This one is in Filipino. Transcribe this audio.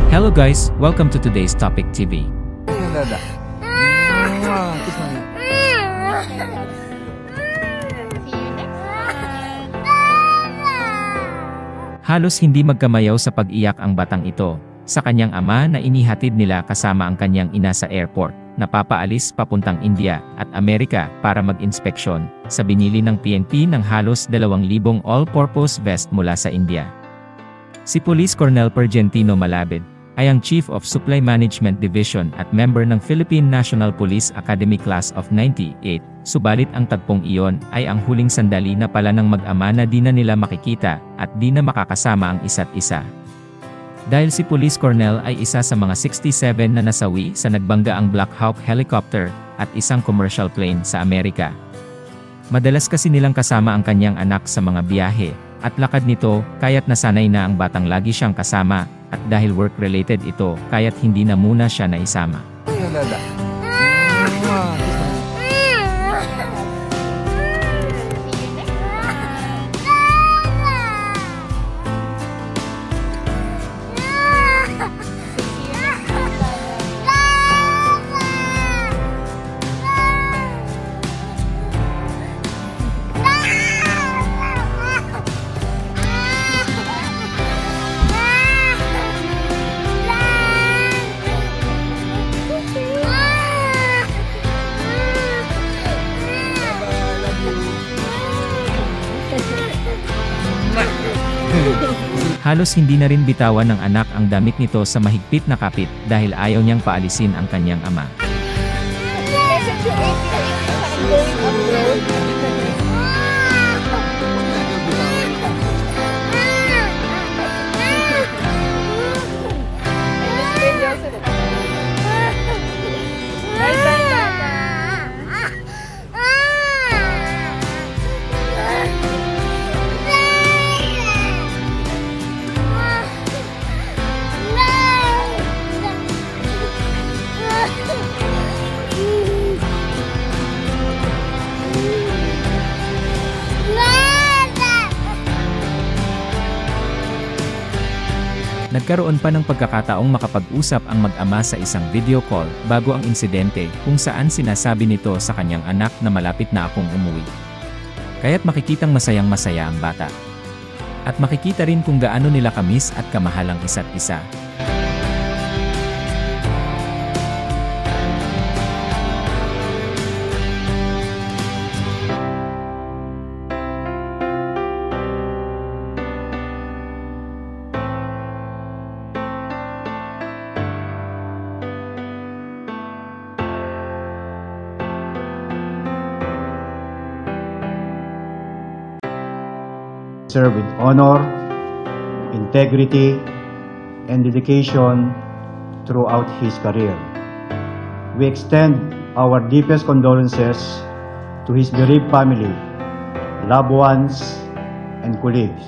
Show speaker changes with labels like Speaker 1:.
Speaker 1: Hello guys, welcome to today's Topic TV. Halos hindi magkamayaw sa pag-iyak ang batang ito sa kanyang ama na inihatid nila kasama ang kanyang ina sa airport, napapaalis papuntang India at Amerika para mag-inspeksyon sa binili ng PNP ng halos 2,000 all-purpose vest mula sa India. Si Police Colonel Pergentino Malabid ay ang Chief of Supply Management Division at member ng Philippine National Police Academy Class of 98, subalit ang tagpong iyon ay ang huling sandali na pala ng mag-ama na di na nila makikita at di na makakasama ang isa't isa. Dahil si Police Colonel ay isa sa mga 67 na nasawi sa nagbanggaang Black Hawk helicopter at isang commercial plane sa Amerika. Madalas kasi nilang kasama ang kanyang anak sa mga biyahe at lakad nito, kaya't nasanay na ang batang lagi siyang kasama, at dahil work-related ito, kaya't hindi na muna siya naisama. Halos hindi na rin bitawan ng anak ang damit nito sa mahigpit na kapit dahil ayaw niyang paalisin ang kanyang ama. Nagkaroon pa ng pagkakataong makapag-usap ang mag-ama sa isang video call bago ang insidente kung saan sinasabi nito sa kanyang anak na malapit na akong umuwi. Kaya't makikitang masayang-masaya ang bata. At makikita rin kung gaano nila kamis at kamahal ang isa't isa.
Speaker 2: Serve with honor, integrity, and dedication throughout his career. We extend our deepest condolences to his bereaved family, loved ones, and colleagues.